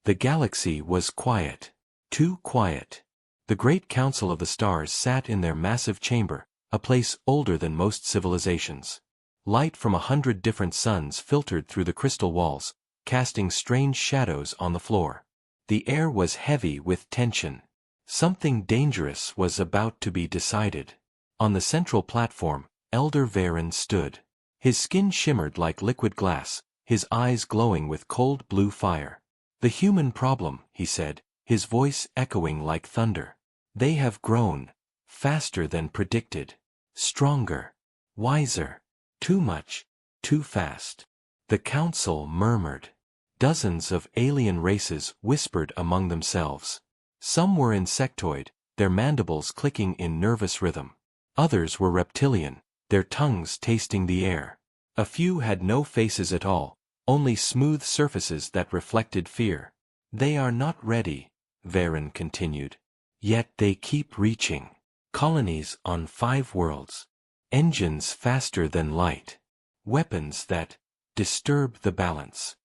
The galaxy was quiet. Too quiet. The great council of the stars sat in their massive chamber, a place older than most civilizations. Light from 100 different suns filtered through the crystal walls, casting strange shadows on the floor. The air was heavy with tension. Something dangerous was about to be decided. On the central platform, Elder Varen stood. His skin shimmered like liquid glass, his eyes glowing with cold blue fire. "The human problem," he said, his voice echoing like thunder. "They have grown, faster than predicted, stronger, wiser, too much, too fast." The council murmured. Dozens of alien races whispered among themselves. Some were insectoid, their mandibles clicking in nervous rhythm. Others were reptilian, their tongues tasting the air. A few had no faces at all, only smooth surfaces that reflected fear. "They are not ready," Varen continued. "Yet they keep reaching. Colonies on 5 worlds. Engines faster than light. Weapons that disturb the balance."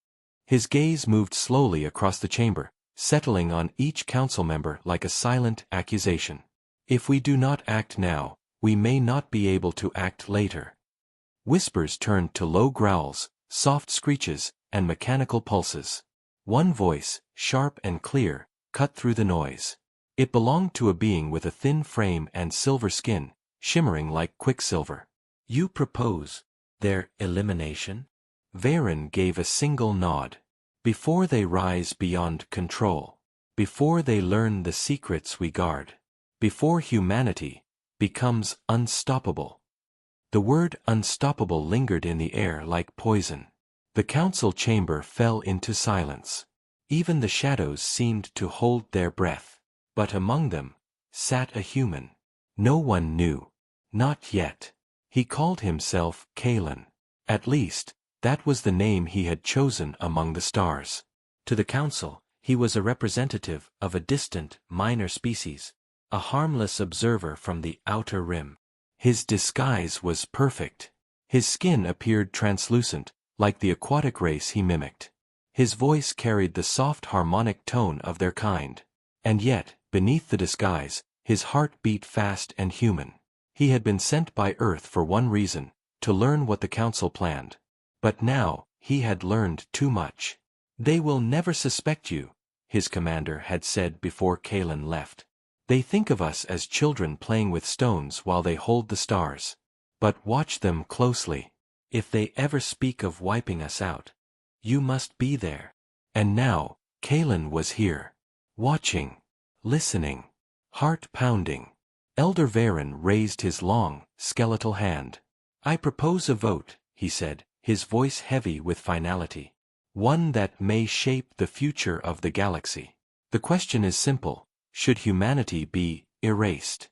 His gaze moved slowly across the chamber, settling on each council member like a silent accusation. "If we do not act now, we may not be able to act later." Whispers turned to low growls, soft screeches, and mechanical pulses. One voice, sharp and clear, cut through the noise. It belonged to a being with a thin frame and silver skin, shimmering like quicksilver. "You propose their elimination?" Varen gave a single nod. "Before they rise beyond control. Before they learn the secrets we guard. Before humanity becomes unstoppable." The word unstoppable lingered in the air like poison. The council chamber fell into silence. Even the shadows seemed to hold their breath. But among them sat a human. No one knew. Not yet. He called himself Kalen. At least, that was the name he had chosen among the stars. To the council, he was a representative of a distant, minor species, a harmless observer from the outer rim. His disguise was perfect. His skin appeared translucent, like the aquatic race he mimicked. His voice carried the soft harmonic tone of their kind. And yet, beneath the disguise, his heart beat fast and human. He had been sent by Earth for one reason, to learn what the council planned. But now, he had learned too much. "They will never suspect you," his commander had said before Kalen left. "They think of us as children playing with stones while they hold the stars. But watch them closely. If they ever speak of wiping us out, you must be there." And now, Kalen was here. Watching. Listening. Heart pounding. Elder Varen raised his long, skeletal hand. "I propose a vote," he said, his voice heavy with finality. "One that may shape the future of the galaxy. The question is simple: should humanity be erased?"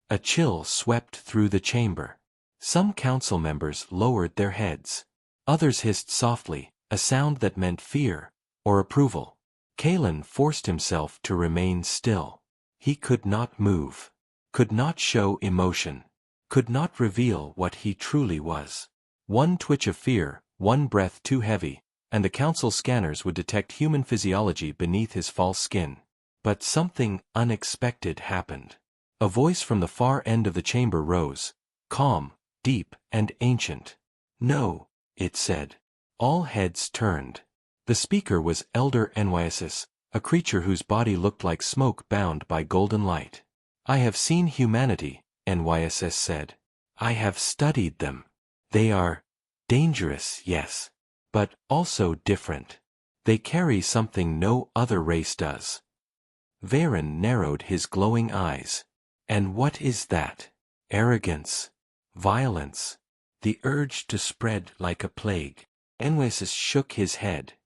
A chill swept through the chamber. Some council members lowered their heads. Others hissed softly, a sound that meant fear or approval. Kalen forced himself to remain still. He could not move. Could not show emotion. Could not reveal what he truly was. One twitch of fear, one breath too heavy, and the council scanners would detect human physiology beneath his false skin. But something unexpected happened. A voice from the far end of the chamber rose, calm, deep, and ancient. "No," it said. All heads turned. The speaker was Elder Nyss, a creature whose body looked like smoke bound by golden light. "I have seen humanity," Nyss said. "I have studied them. They are dangerous, yes, but also different. They carry something no other race does." Varen narrowed his glowing eyes. "And what is that? Arrogance? Violence? The urge to spread like a plague?" Nyss shook his head.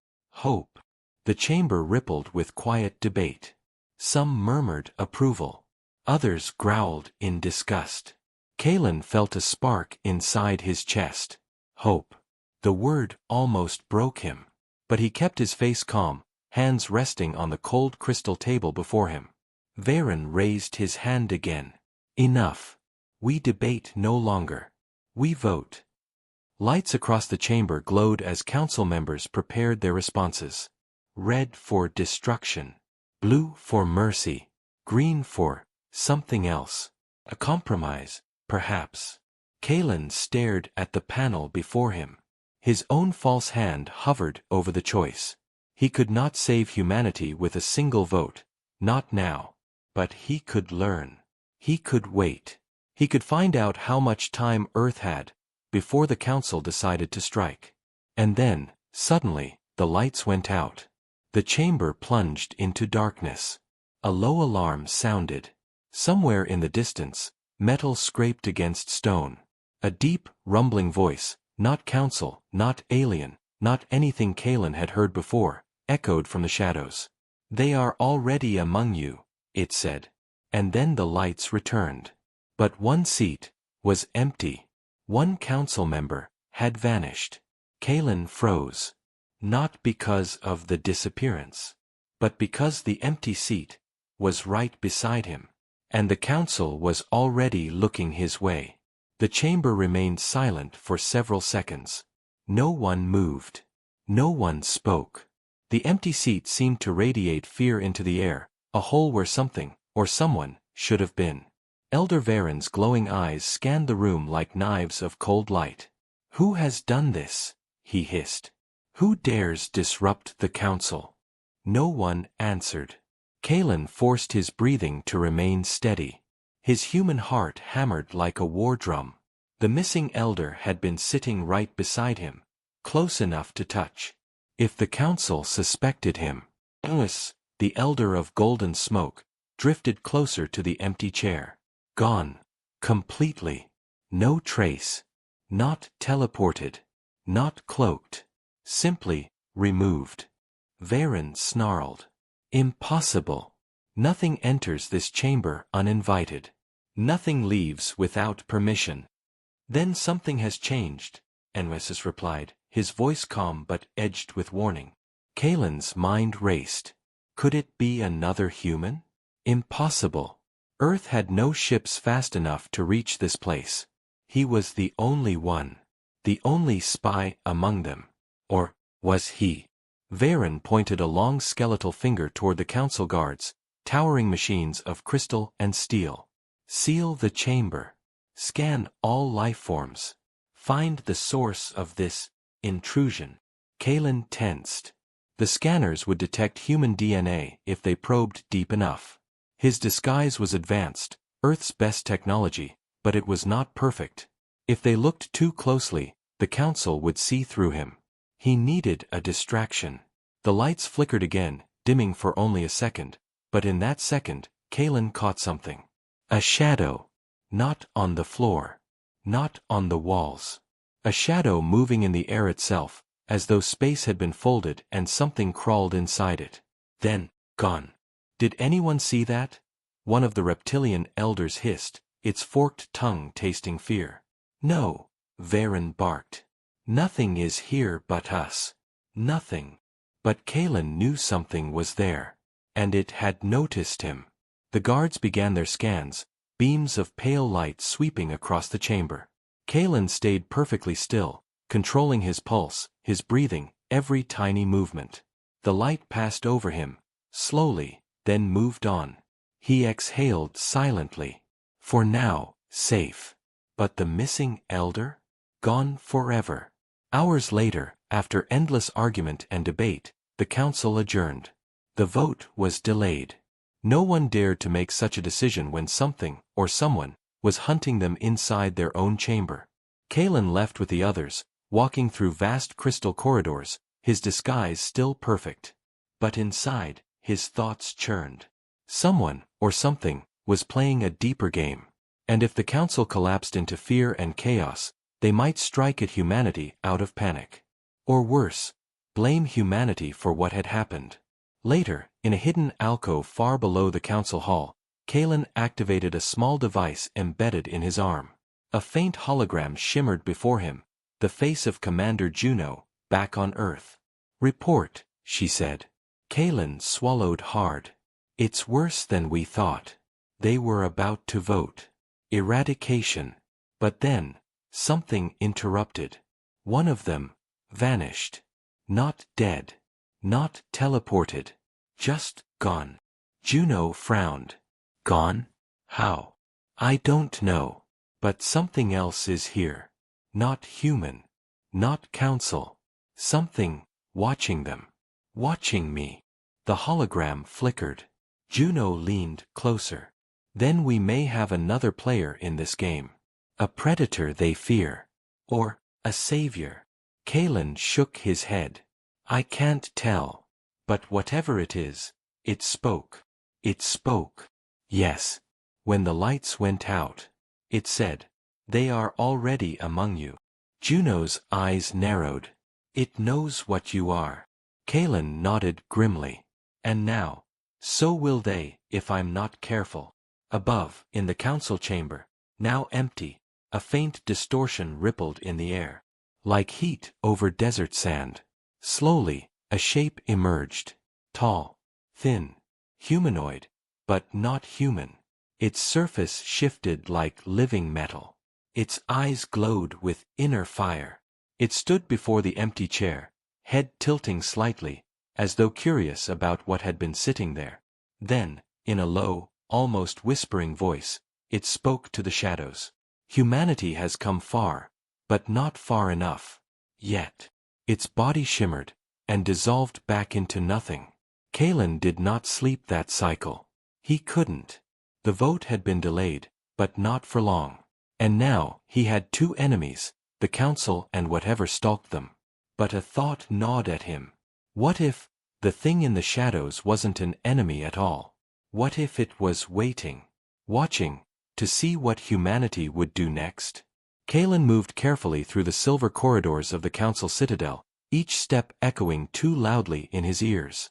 "Hope." The chamber rippled with quiet debate. Some murmured approval. Others growled in disgust. Kalen felt a spark inside his chest. Hope. The word almost broke him. But he kept his face calm, hands resting on the cold crystal table before him. Varen raised his hand again. "Enough. We debate no longer. We vote." Lights across the chamber glowed as council members prepared their responses. red for destruction, blue for mercy, green for something else. A compromise, perhaps. Kalen stared at the panel before him. His own false hand hovered over the choice. He could not save humanity with a single vote, not now. But he could learn. He could wait. He could find out how much time Earth had before the Council decided to strike. And then, suddenly, the lights went out. The chamber plunged into darkness. A low alarm sounded. Somewhere in the distance, metal scraped against stone. A deep, rumbling voice, not Council, not alien, not anything Kalen had heard before, echoed from the shadows. "They are already among you," it said. And then the lights returned. But one seat was empty. One council member had vanished. Kalen froze. Not because of the disappearance, but because the empty seat was right beside him. And the council was already looking his way. The chamber remained silent for several seconds. No one moved. No one spoke. The empty seat seemed to radiate fear into the air, a hole where something, or someone, should have been. Elder Varen's glowing eyes scanned the room like knives of cold light. "Who has done this?" he hissed. "Who dares disrupt the council?" No one answered. Kalen forced his breathing to remain steady. His human heart hammered like a war drum. The missing elder had been sitting right beside him, close enough to touch. If the council suspected him, the elder of golden smoke drifted closer to the empty chair. Gone. Completely. No trace. Not teleported. Not cloaked. Simply removed. Varen snarled. "Impossible. Nothing enters this chamber uninvited. Nothing leaves without permission." "Then something has changed," Enwesis replied, his voice calm but edged with warning. Kalen's mind raced. Could it be another human? Impossible. Earth had no ships fast enough to reach this place. He was the only one. The only spy among them. Or was he? Varen pointed a long skeletal finger toward the council guards, towering machines of crystal and steel. "Seal the chamber. Scan all life forms. Find the source of this intrusion." Kalen tensed. The scanners would detect human DNA if they probed deep enough. His disguise was advanced, Earth's best technology, but it was not perfect. If they looked too closely, the council would see through him. He needed a distraction. The lights flickered again, dimming for only a second, but in that second, Kalen caught something. A shadow. Not on the floor. Not on the walls. A shadow moving in the air itself, as though space had been folded and something crawled inside it. Then, gone. "Did anyone see that?" one of the reptilian elders hissed, its forked tongue tasting fear. "No," Varen barked. "Nothing is here but us. Nothing." But Kalen knew something was there. And it had noticed him. The guards began their scans, beams of pale light sweeping across the chamber. Kalen stayed perfectly still, controlling his pulse, his breathing, every tiny movement. The light passed over him, slowly, then moved on. He exhaled silently. For now, safe. But the missing elder? Gone forever. Hours later, after endless argument and debate, the council adjourned. The vote was delayed. No one dared to make such a decision when something, or someone, was hunting them inside their own chamber. Kalen left with the others, walking through vast crystal corridors, his disguise still perfect. But inside, his thoughts churned. Someone, or something, was playing a deeper game. And if the council collapsed into fear and chaos, they might strike at humanity out of panic. Or worse, blame humanity for what had happened. Later, in a hidden alcove far below the council hall, Kalen activated a small device embedded in his arm. A faint hologram shimmered before him, the face of Commander Juno, back on Earth. "Report," she said. Kalen swallowed hard. "It's worse than we thought. They were about to vote. Eradication." But then, something interrupted. One of them vanished. Not dead. Not teleported. Just gone. Juno frowned. Gone? How? I don't know. But something else is here. Not human. Not council. Something, watching them. Watching me. The hologram flickered. Juno leaned closer. Then we may have another player in this game. A predator they fear. Or, a savior. Kalen shook his head. I can't tell. But whatever it is, it spoke. It spoke. Yes. When the lights went out, it said, they are already among you. Juno's eyes narrowed. It knows what you are. Kalen nodded grimly. And now, so will they, if I'm not careful. Above, in the council chamber, now empty, a faint distortion rippled in the air. Like heat over desert sand. Slowly, a shape emerged. Tall, thin, humanoid, but not human. Its surface shifted like living metal. Its eyes glowed with inner fire. It stood before the empty chair, head tilting slightly, as though curious about what had been sitting there. Then, in a low, almost whispering voice, it spoke to the shadows. Humanity has come far, but not far enough. Yet. Its body shimmered, and dissolved back into nothing. Kalen did not sleep that cycle. He couldn't. The vote had been delayed, but not for long. And now, he had two enemies, the council and whatever stalked them. But a thought gnawed at him. What if the thing in the shadows wasn't an enemy at all? What if it was waiting, watching, to see what humanity would do next? Kalen moved carefully through the silver corridors of the council citadel, each step echoing too loudly in his ears.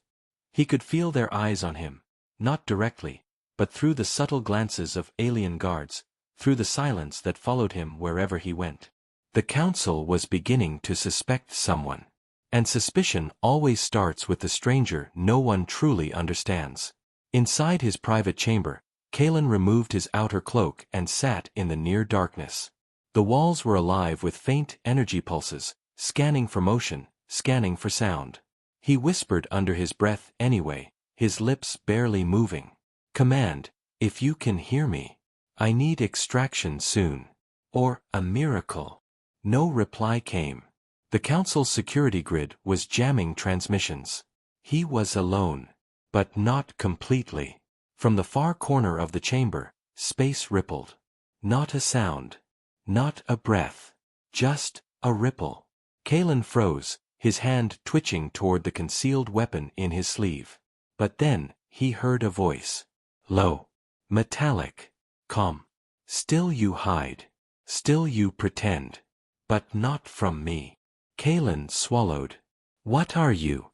He could feel their eyes on him, not directly, but through the subtle glances of alien guards, through the silence that followed him wherever he went. The council was beginning to suspect someone. And suspicion always starts with the stranger no one truly understands. Inside his private chamber, Kalen removed his outer cloak and sat in the near darkness. The walls were alive with faint energy pulses, scanning for motion, scanning for sound. He whispered under his breath anyway, his lips barely moving. Command, if you can hear me. I need extraction soon. Or a miracle. No reply came. The council's security grid was jamming transmissions. He was alone. But not completely. From the far corner of the chamber, space rippled. Not a sound. Not a breath. Just a ripple. Kalen froze, his hand twitching toward the concealed weapon in his sleeve. But then, he heard a voice. Low. Metallic. Calm. Still you hide. Still you pretend. But not from me. Kalen swallowed. What are you?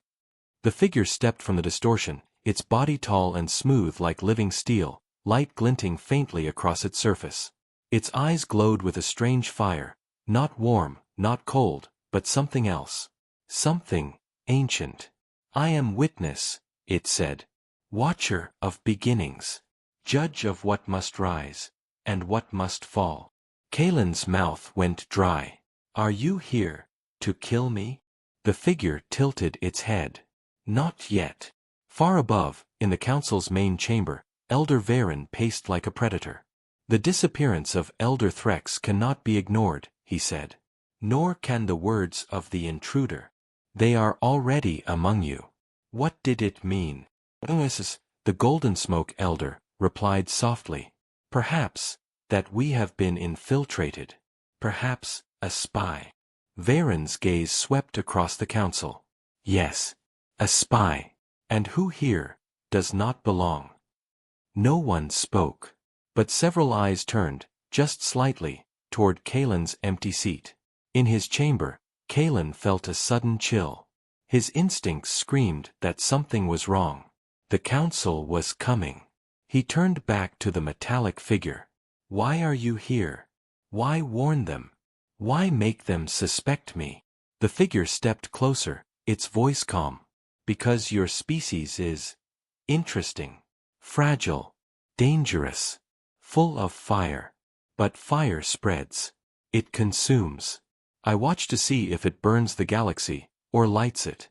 The figure stepped from the distortion, its body tall and smooth like living steel, light glinting faintly across its surface. Its eyes glowed with a strange fire, not warm, not cold, but something else. Something ancient. I am witness, it said. Watcher of beginnings. Judge of what must rise, and what must fall. Kalen's mouth went dry. Are you here to kill me? The figure tilted its head. Not yet. Far above, in the council's main chamber, Elder Varen paced like a predator. The disappearance of Elder Threx cannot be ignored, he said. Nor can the words of the intruder. They are already among you. What did it mean? The Golden Smoke Elder replied softly. Perhaps that we have been infiltrated. Perhaps a spy. Varen's gaze swept across the council. Yes, a spy. And who here does not belong? No one spoke. But several eyes turned, just slightly, toward Kalen's empty seat. In his chamber, Kalen felt a sudden chill. His instincts screamed that something was wrong. The council was coming. He turned back to the metallic figure. Why are you here? Why warn them? Why make them suspect me? The figure stepped closer, its voice calm. Because your species is interesting, fragile, dangerous, full of fire. But fire spreads. It consumes. I watch to see if it burns the galaxy, or lights it.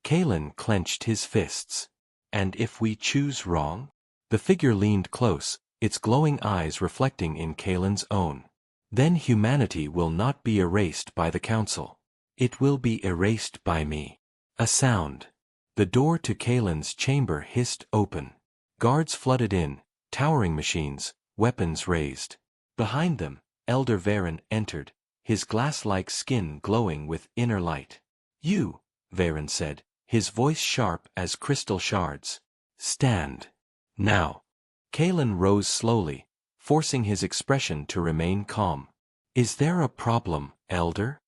Kalen clenched his fists. And if we choose wrong? The figure leaned close, its glowing eyes reflecting in Kalen's own. Then humanity will not be erased by the council. It will be erased by me. A sound. The door to Kalen's chamber hissed open. Guards flooded in, towering machines, weapons raised. Behind them, Elder Varen entered, his glass-like skin glowing with inner light. You, Varen said, his voice sharp as crystal shards. Stand. Now. Kalen rose slowly, forcing his expression to remain calm. Is there a problem, Elder?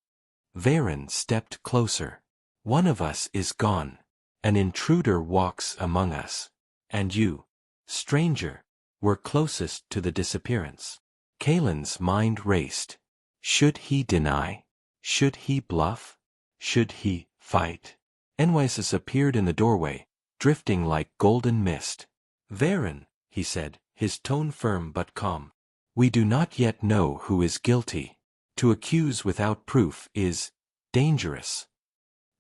Varen stepped closer. One of us is gone. An intruder walks among us. And you, stranger, were closest to the disappearance. Kalen's mind raced. Should he deny? Should he bluff? Should he fight? Enwysis appeared in the doorway, drifting like golden mist. Varen, he said, his tone firm but calm. We do not yet know who is guilty. To accuse without proof is dangerous.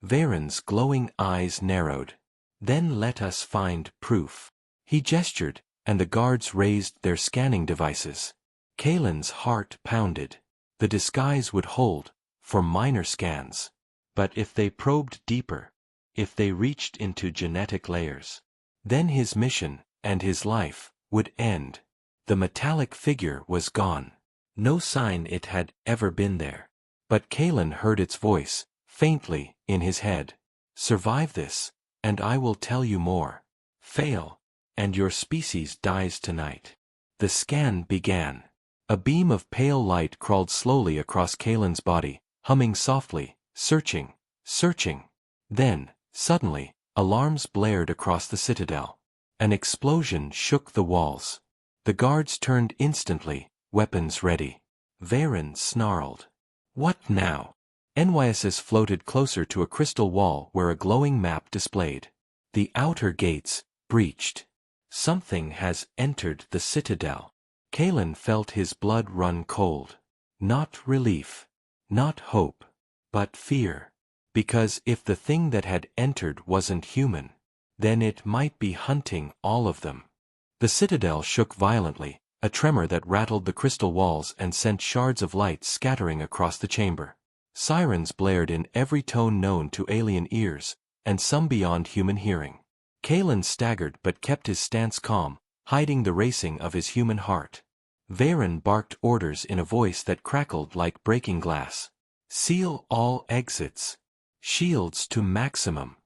Varen's glowing eyes narrowed. Then let us find proof. He gestured, and the guards raised their scanning devices. Kalen's heart pounded. The disguise would hold, for minor scans. But if they probed deeper, if they reached into genetic layers, then his mission, and his life, would end. The metallic figure was gone. No sign it had ever been there. But Kalen heard its voice, faintly, in his head. Survive this, and I will tell you more. Fail, and your species dies tonight. The scan began. A beam of pale light crawled slowly across Kalen's body, humming softly, searching, searching. Then, suddenly, alarms blared across the citadel. An explosion shook the walls. The guards turned instantly, weapons ready. Varen snarled. What now? Enwysis floated closer to a crystal wall where a glowing map displayed. The outer gates, breached. Something has entered the citadel. Kalen felt his blood run cold. Not relief. Not hope. But fear. Because if the thing that had entered wasn't human, then it might be hunting all of them. The citadel shook violently, a tremor that rattled the crystal walls and sent shards of light scattering across the chamber. Sirens blared in every tone known to alien ears, and some beyond human hearing. Kalen staggered but kept his stance calm, hiding the racing of his human heart. Varen barked orders in a voice that crackled like breaking glass. Seal all exits. Shields to maximum.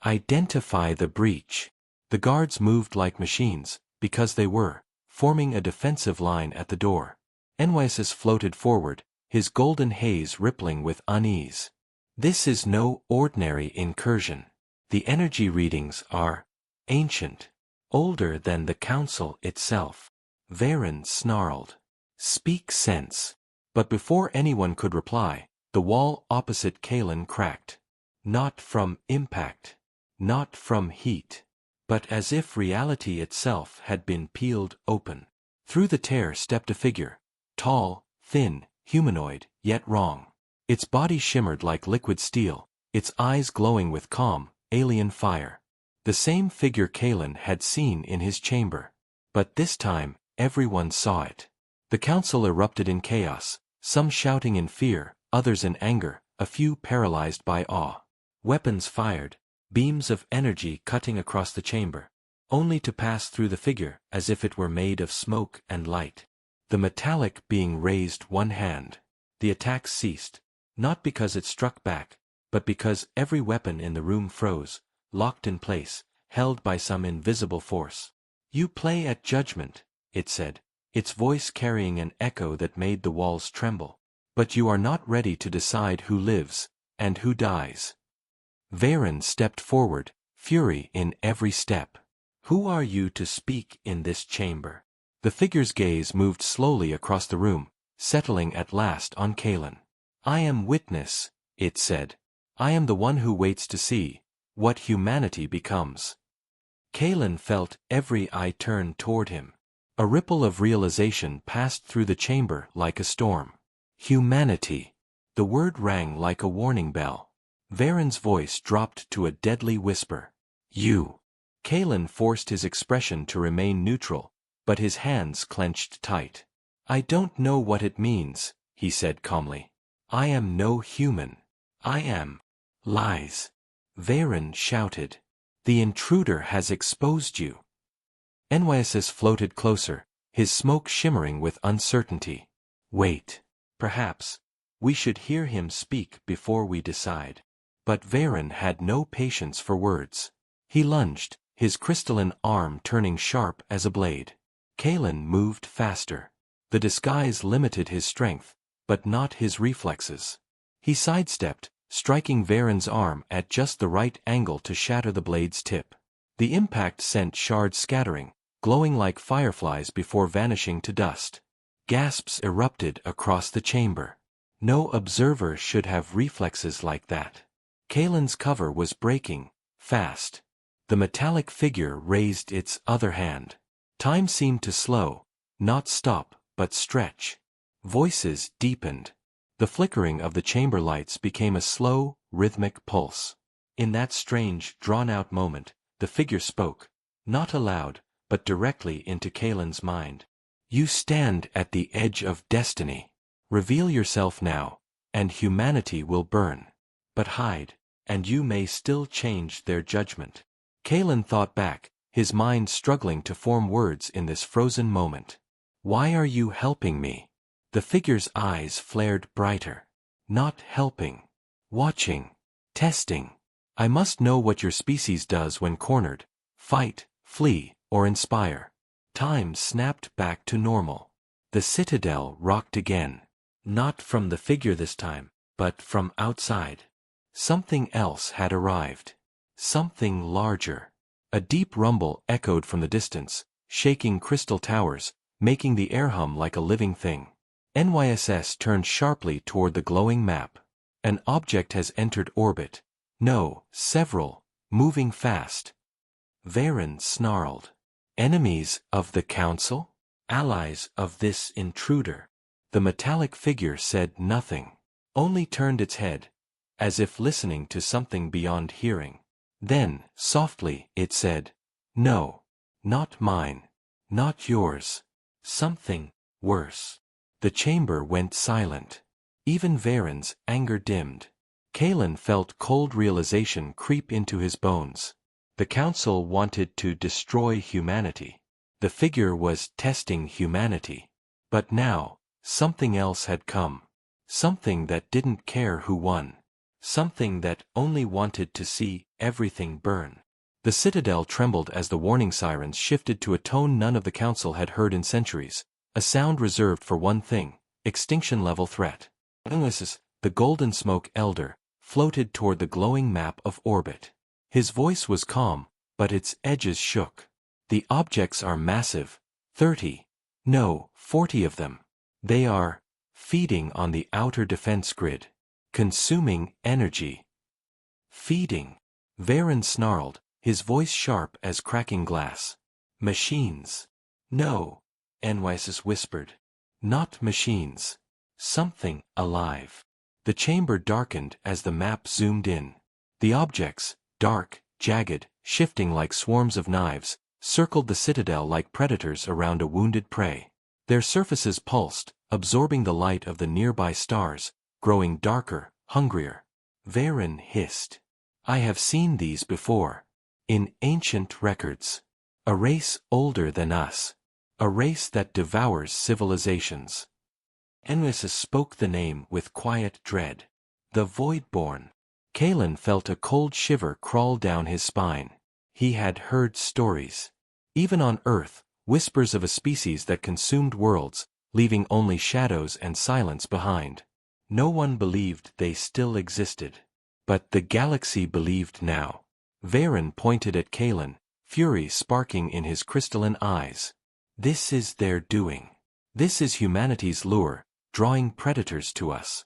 Identify the breach. The guards moved like machines, because they were, forming a defensive line at the door. Enwysis floated forward, his golden haze rippling with unease. This is no ordinary incursion. The energy readings are ancient, older than the council itself. Varen snarled. Speak sense. But before anyone could reply, the wall opposite Kalen cracked. Not from impact. Not from heat. But as if reality itself had been peeled open. Through the tear stepped a figure. Tall, thin, humanoid, yet wrong. Its body shimmered like liquid steel, its eyes glowing with calm, alien fire. The same figure Kalen had seen in his chamber. But this time, everyone saw it. The council erupted in chaos, some shouting in fear, others in anger, a few paralyzed by awe. Weapons fired, beams of energy cutting across the chamber, only to pass through the figure as if it were made of smoke and light. The metallic being raised one hand. The attack ceased, not because it struck back, but because every weapon in the room froze, locked in place, held by some invisible force. You play at judgment, it said, its voice carrying an echo that made the walls tremble. But you are not ready to decide who lives, and who dies. Varen stepped forward, fury in every step. Who are you to speak in this chamber? The figure's gaze moved slowly across the room, settling at last on Kalen. I am witness, it said. I am the one who waits to see what humanity becomes. Kalen felt every eye turn toward him. A ripple of realization passed through the chamber like a storm. Humanity. The word rang like a warning bell. Varen's voice dropped to a deadly whisper. You. Kalen forced his expression to remain neutral, but his hands clenched tight. I don't know what it means, he said calmly. I am no human. I am. Lies. Varen shouted. The intruder has exposed you. NYSS floated closer, his smoke shimmering with uncertainty. Wait. Perhaps. We should hear him speak before we decide. But Varen had no patience for words. He lunged, his crystalline arm turning sharp as a blade. Kalen moved faster. The disguise limited his strength, but not his reflexes. He sidestepped, striking Varen's arm at just the right angle to shatter the blade's tip. The impact sent shards scattering, glowing like fireflies before vanishing to dust. Gasps erupted across the chamber. No observer should have reflexes like that. Kalen's cover was breaking, fast. The metallic figure raised its other hand. Time seemed to slow, not stop, but stretch. Voices deepened. The flickering of the chamber lights became a slow, rhythmic pulse. In that strange, drawn-out moment, the figure spoke, not aloud, but directly into Kalen's mind. You stand at the edge of destiny. Reveal yourself now, and humanity will burn. But hide, and you may still change their judgment. Kalen thought back, his mind struggling to form words in this frozen moment. Why are you helping me? The figure's eyes flared brighter. Not helping. Watching. Testing. I must know what your species does when cornered. Fight, flee, or inspire. Time snapped back to normal. The citadel rocked again. Not from the figure this time, but from outside. Something else had arrived. Something larger. A deep rumble echoed from the distance, shaking crystal towers, making the air hum like a living thing. NYSS turned sharply toward the glowing map. An object has entered orbit. No, several, moving fast. Varen snarled. Enemies of the Council? Allies of this intruder? The metallic figure said nothing, only turned its head, as if listening to something beyond hearing. Then, softly, it said, No, not mine, not yours. Something worse. The chamber went silent. Even Varen's anger dimmed. Kalen felt cold realization creep into his bones. The Council wanted to destroy humanity. The figure was testing humanity. But now, something else had come. Something that didn't care who won. Something that only wanted to see everything burn. The citadel trembled as the warning sirens shifted to a tone none of the Council had heard in centuries, a sound reserved for one thing, extinction-level threat. The golden smoke elder floated toward the glowing map of orbit. His voice was calm, but its edges shook. The objects are massive, 30, no, 40 of them. They are feeding on the outer defense grid. Consuming energy. Feeding. Varen snarled, his voice sharp as cracking glass. Machines. No, NYSS whispered. Not machines. Something alive. The chamber darkened as the map zoomed in. The objects, dark, jagged, shifting like swarms of knives, circled the citadel like predators around a wounded prey. Their surfaces pulsed, absorbing the light of the nearby stars, growing darker, hungrier. Varen hissed. I have seen these before. In ancient records. A race older than us. A race that devours civilizations. NYSS spoke the name with quiet dread. The Voidborn. Kalen felt a cold shiver crawl down his spine. He had heard stories. Even on Earth, whispers of a species that consumed worlds, leaving only shadows and silence behind. No one believed they still existed. But the galaxy believed now. Varen pointed at Kalen, fury sparking in his crystalline eyes. This is their doing. This is humanity's lure, drawing predators to us.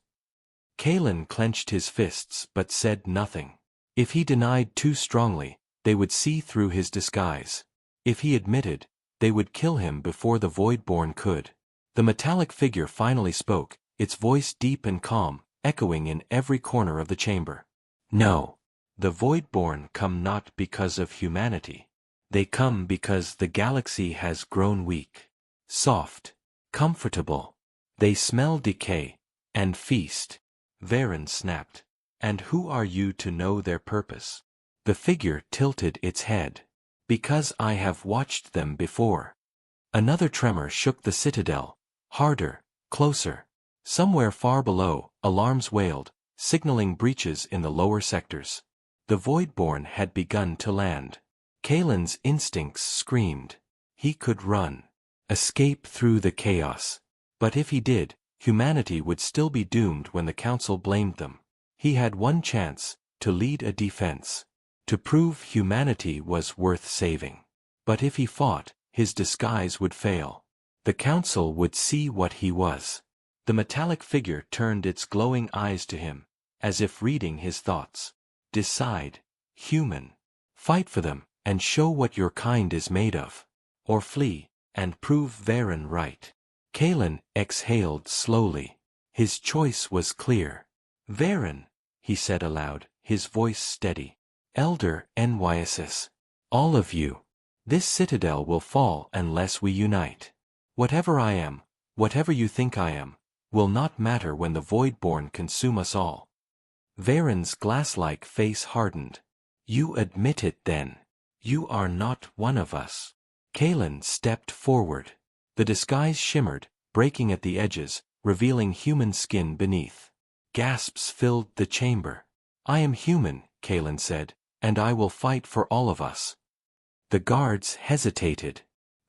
Kalen clenched his fists but said nothing. If he denied too strongly, they would see through his disguise. If he admitted, they would kill him before the Voidborn could. The metallic figure finally spoke, its voice deep and calm, echoing in every corner of the chamber. No. The Voidborn come not because of humanity. They come because the galaxy has grown weak, soft, comfortable. They smell decay, and feast. Varen snapped. And who are you to know their purpose? The figure tilted its head. Because I have watched them before. Another tremor shook the citadel, harder, closer. Somewhere far below, alarms wailed, signaling breaches in the lower sectors. The Voidborn had begun to land. Kalen's instincts screamed. He could run, escape through the chaos. But if he did, humanity would still be doomed when the Council blamed them. He had one chance, to lead a defense. To prove humanity was worth saving. But if he fought, his disguise would fail. The Council would see what he was. The metallic figure turned its glowing eyes to him, as if reading his thoughts. Decide, human. Fight for them, and show what your kind is made of. Or flee, and prove Varen right. Kalen exhaled slowly. His choice was clear. Varen, he said aloud, his voice steady. Elder Nysss. All of you. This citadel will fall unless we unite. Whatever I am, whatever you think I am, will not matter when the Voidborn consume us all. Varen's glass-like face hardened. You admit it then. You are not one of us. Kalen stepped forward. The disguise shimmered, breaking at the edges, revealing human skin beneath. Gasps filled the chamber. I am human, Kalen said, and I will fight for all of us. The guards hesitated.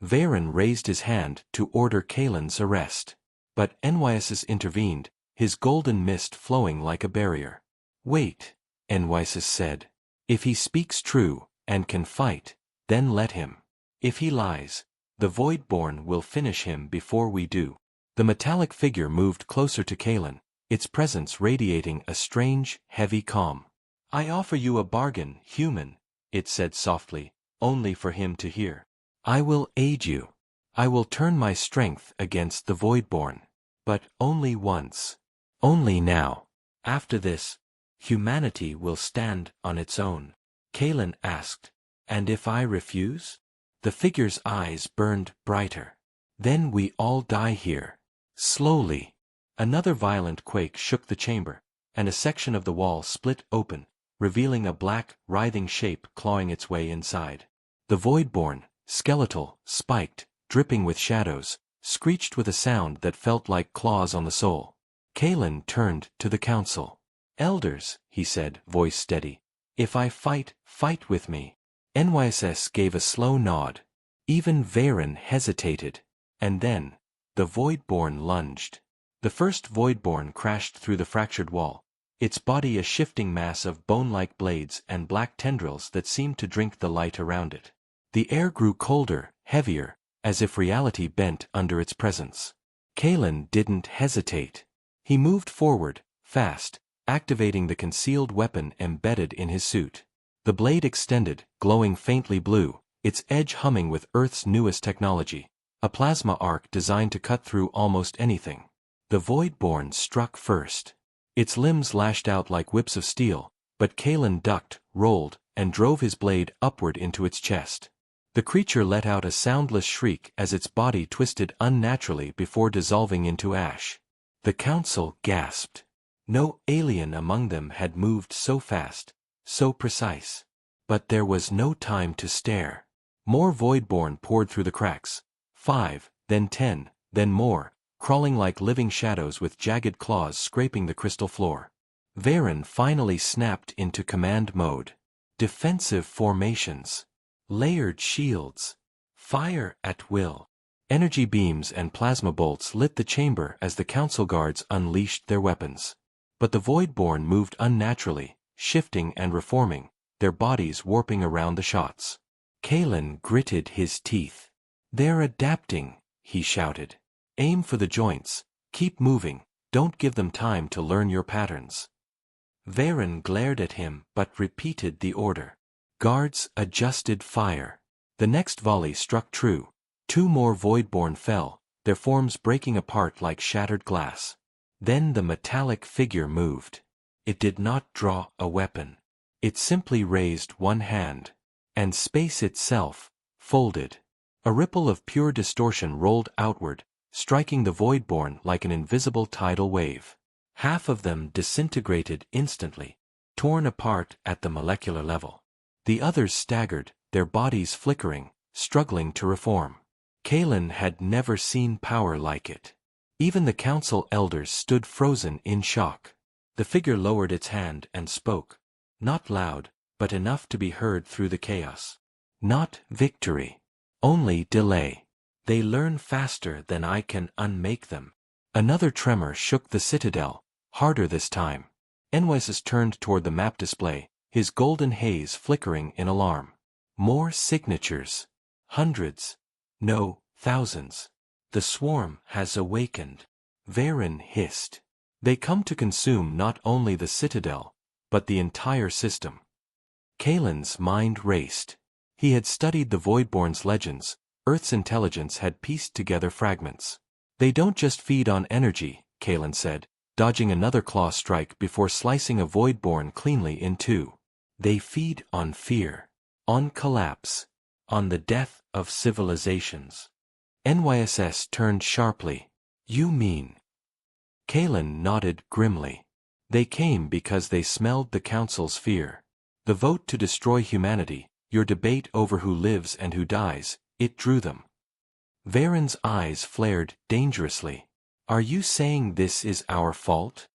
Varen raised his hand to order Kalen's arrest. But Nysss intervened, his golden mist flowing like a barrier. Wait, Nysss said. If he speaks true, and can fight, then let him. If he lies, the Voidborn will finish him before we do. The metallic figure moved closer to Kalen, its presence radiating a strange, heavy calm. I offer you a bargain, human, it said softly, only for him to hear. I will aid you. I will turn my strength against the Voidborn. But only once. Only now. After this, humanity will stand on its own. Kalen asked, and if I refuse? The figure's eyes burned brighter. Then we all die here. Slowly. Another violent quake shook the chamber, and a section of the wall split open, revealing a black, writhing shape clawing its way inside. The Voidborn, skeletal, spiked, dripping with shadows, screeched with a sound that felt like claws on the soul. Kalen turned to the Council. Elders, he said, voice steady. If I fight, fight with me. Nysss gave a slow nod. Even Varen hesitated. And then, the Voidborn lunged. The first Voidborn crashed through the fractured wall, its body a shifting mass of bone-like blades and black tendrils that seemed to drink the light around it. The air grew colder, heavier, as if reality bent under its presence. Kalen didn't hesitate. He moved forward, fast, activating the concealed weapon embedded in his suit. The blade extended, glowing faintly blue, its edge humming with Earth's newest technology, a plasma arc designed to cut through almost anything. The Voidborn struck first. Its limbs lashed out like whips of steel, but Kalen ducked, rolled, and drove his blade upward into its chest. The creature let out a soundless shriek as its body twisted unnaturally before dissolving into ash. The Council gasped. No alien among them had moved so fast, so precise. But there was no time to stare. More Voidborn poured through the cracks. 5, then 10, then more, crawling like living shadows with jagged claws scraping the crystal floor. Varen finally snapped into command mode. Defensive formations. Layered shields. Fire at will. Energy beams and plasma bolts lit the chamber as the Council guards unleashed their weapons. But the Voidborn moved unnaturally, shifting and reforming, their bodies warping around the shots. Kalen gritted his teeth. They're adapting, he shouted. Aim for the joints, keep moving, don't give them time to learn your patterns. Varen glared at him but repeated the order. Guards adjusted fire. The next volley struck true. 2 more Voidborn fell, their forms breaking apart like shattered glass. Then the metallic figure moved. It did not draw a weapon. It simply raised one hand. And space itself folded. A ripple of pure distortion rolled outward, striking the Voidborn like an invisible tidal wave. Half of them disintegrated instantly, torn apart at the molecular level. The others staggered, their bodies flickering, struggling to reform. Kalen had never seen power like it. Even the council elders stood frozen in shock. The figure lowered its hand and spoke. Not loud, but enough to be heard through the chaos. Not victory. Only delay. They learn faster than I can unmake them. Another tremor shook the citadel, harder this time. Enwesis turned toward the map display, his golden haze flickering in alarm. More signatures. Hundreds. No, thousands. The swarm has awakened. Varen hissed. They come to consume not only the citadel, but the entire system. Kalen's mind raced. He had studied the Voidborn's legends. Earth's intelligence had pieced together fragments. They don't just feed on energy, Kalen said, dodging another claw strike before slicing a Voidborn cleanly in two. They feed on fear. On collapse. On the death of civilizations. NYSS turned sharply. You mean? Kalen nodded grimly. They came because they smelled the Council's fear. The vote to destroy humanity, your debate over who lives and who dies, it drew them. Varen's eyes flared dangerously. Are you saying this is our fault?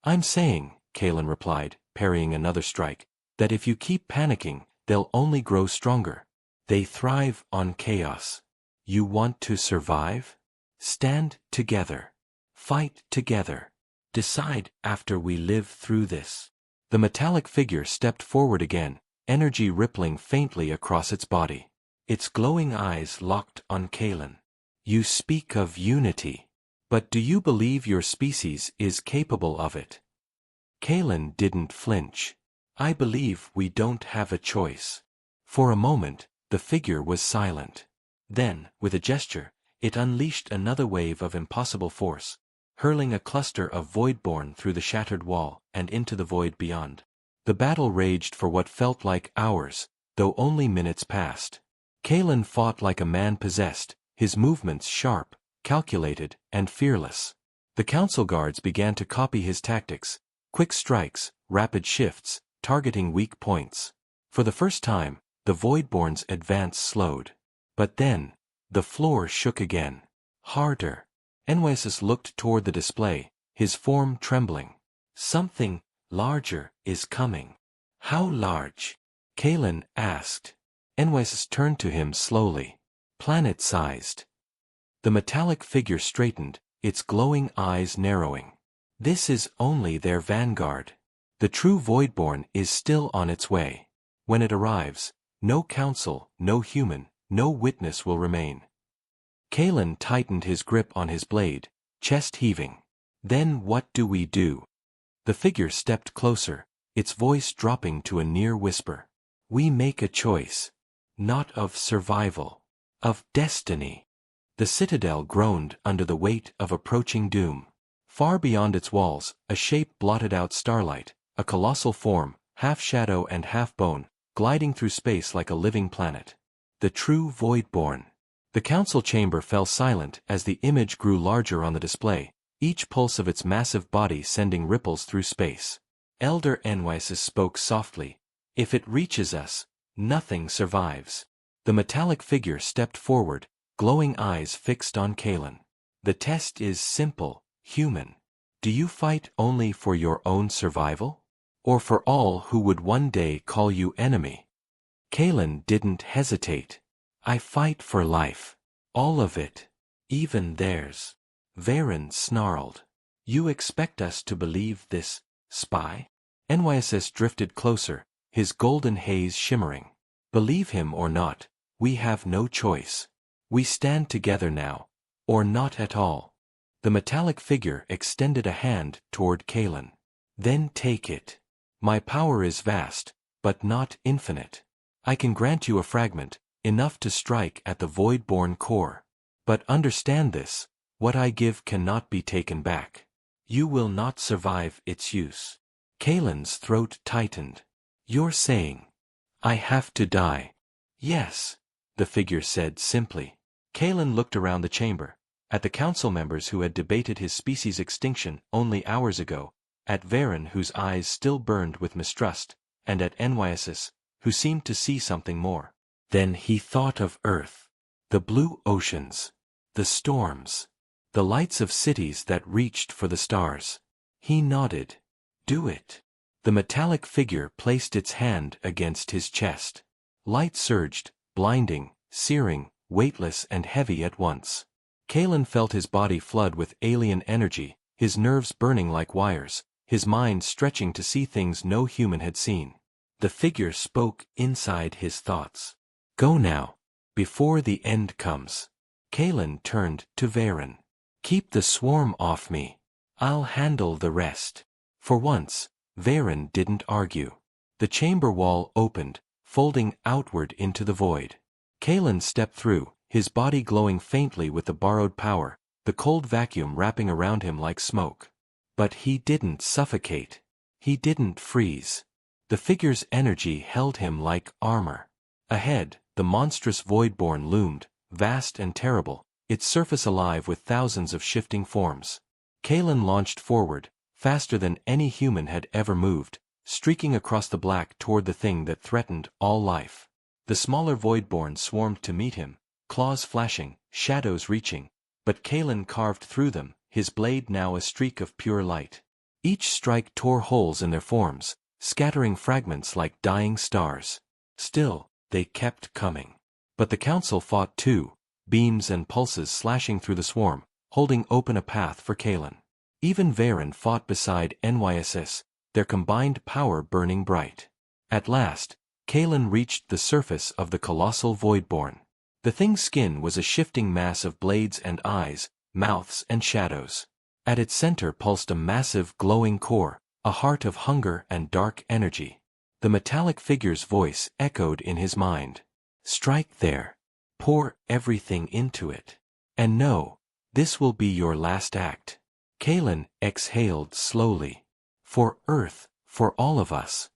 I'm saying, Kalen replied, parrying another strike, that if you keep panicking, they'll only grow stronger. They thrive on chaos. You want to survive? Stand together. Fight together. Decide after we live through this. The metallic figure stepped forward again, energy rippling faintly across its body. Its glowing eyes locked on Kalen. You speak of unity. But do you believe your species is capable of it? Kalen didn't flinch. I believe we don't have a choice. For a moment, the figure was silent. Then, with a gesture, it unleashed another wave of impossible force, hurling a cluster of Voidborn through the shattered wall and into the void beyond. The battle raged for what felt like hours, though only minutes passed. Kalen fought like a man possessed, his movements sharp, calculated, and fearless. The council guards began to copy his tactics, quick strikes, rapid shifts, targeting weak points. For the first time, the Voidborn's advance slowed. But then, the floor shook again. Harder. Enwesis looked toward the display, his form trembling. Something larger is coming. How large? Kalen asked. Enwesis turned to him slowly. Planet-sized. The metallic figure straightened, its glowing eyes narrowing. This is only their vanguard. The true Voidborn is still on its way. When it arrives, no council, no human, no witness will remain. Kalen tightened his grip on his blade, chest heaving. Then what do we do? The figure stepped closer, its voice dropping to a near whisper. We make a choice. Not of survival. Of destiny. The citadel groaned under the weight of approaching doom. Far beyond its walls, a shape blotted out starlight, a colossal form, half shadow and half bone, gliding through space like a living planet. The true Voidborn. The council chamber fell silent as the image grew larger on the display, each pulse of its massive body sending ripples through space. Elder Enwesis spoke softly. If it reaches us, nothing survives. The metallic figure stepped forward, glowing eyes fixed on Kalen. The test is simple, human. Do you fight only for your own survival? Or for all who would one day call you enemy? Kalen didn't hesitate. I fight for life. All of it. Even theirs. Varen snarled. You expect us to believe this, spy? NYSS drifted closer, his golden haze shimmering. Believe him or not, we have no choice. We stand together now. Or not at all. The metallic figure extended a hand toward Kalen. Then take it. My power is vast, but not infinite. I can grant you a fragment, enough to strike at the Voidborn core. But understand this, what I give cannot be taken back. You will not survive its use. Kalen's throat tightened. You're saying I have to die? Yes, the figure said simply. Kalen looked around the chamber, at the council members who had debated his species' extinction only hours ago, at Varen whose eyes still burned with mistrust, and at NYSS, who seemed to see something more. Then he thought of Earth. The blue oceans. The storms. The lights of cities that reached for the stars. He nodded. Do it. The metallic figure placed its hand against his chest. Light surged, blinding, searing, weightless and heavy at once. Kalen felt his body flood with alien energy, his nerves burning like wires, his mind stretching to see things no human had seen. The figure spoke inside his thoughts. Go now, before the end comes. Kalen turned to Varen. Keep the swarm off me. I'll handle the rest. For once, Varen didn't argue. The chamber wall opened, folding outward into the void. Kalen stepped through, his body glowing faintly with the borrowed power, the cold vacuum wrapping around him like smoke. But he didn't suffocate. He didn't freeze. The figure's energy held him like armor. Ahead, the monstrous Voidborn loomed, vast and terrible, its surface alive with thousands of shifting forms. Kalen launched forward, faster than any human had ever moved, streaking across the black toward the thing that threatened all life. The smaller Voidborn swarmed to meet him, claws flashing, shadows reaching, but Kalen carved through them, his blade now a streak of pure light. Each strike tore holes in their forms, scattering fragments like dying stars. Still, they kept coming. But the council fought too, beams and pulses slashing through the swarm, holding open a path for Kalen. Even Varen fought beside NYSS, their combined power burning bright. At last, Kalen reached the surface of the colossal Voidborn. The thing's skin was a shifting mass of blades and eyes, mouths and shadows. At its center pulsed a massive glowing core, a heart of hunger and dark energy. The metallic figure's voice echoed in his mind. Strike there. Pour everything into it. And know, this will be your last act. Kalen exhaled slowly. For Earth, for all of us.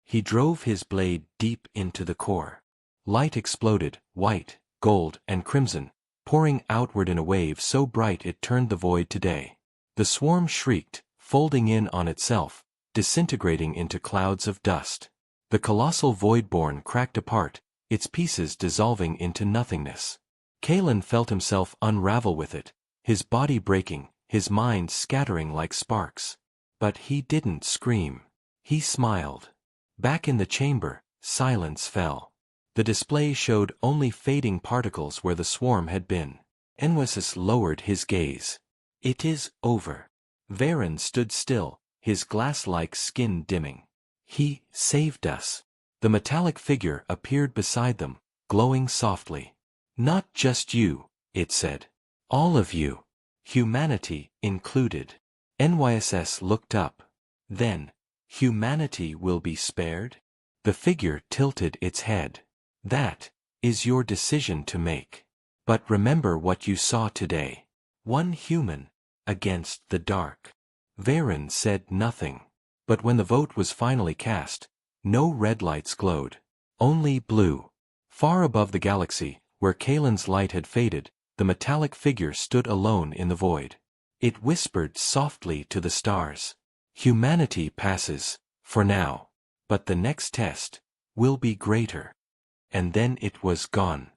He drove his blade deep into the core. Light exploded, white, gold, and crimson, pouring outward in a wave so bright it turned the void to day. The swarm shrieked, folding in on itself, disintegrating into clouds of dust. The colossal Voidborn cracked apart, its pieces dissolving into nothingness. Kalen felt himself unravel with it, his body breaking, his mind scattering like sparks. But he didn't scream. He smiled. Back in the chamber, silence fell. The display showed only fading particles where the swarm had been. Enwesis lowered his gaze. It is over. Varen stood still, his glass-like skin dimming. He saved us. The metallic figure appeared beside them, glowing softly. Not just you, it said. All of you. Humanity included. NYSS looked up. Then, humanity will be spared? The figure tilted its head. That is your decision to make. But remember what you saw today. One human against the dark. Varen said nothing. But when the vote was finally cast, no red lights glowed. Only blue. Far above the galaxy, where Kalen's light had faded, the metallic figure stood alone in the void. It whispered softly to the stars. Humanity passes, for now. But the next test will be greater. And then it was gone.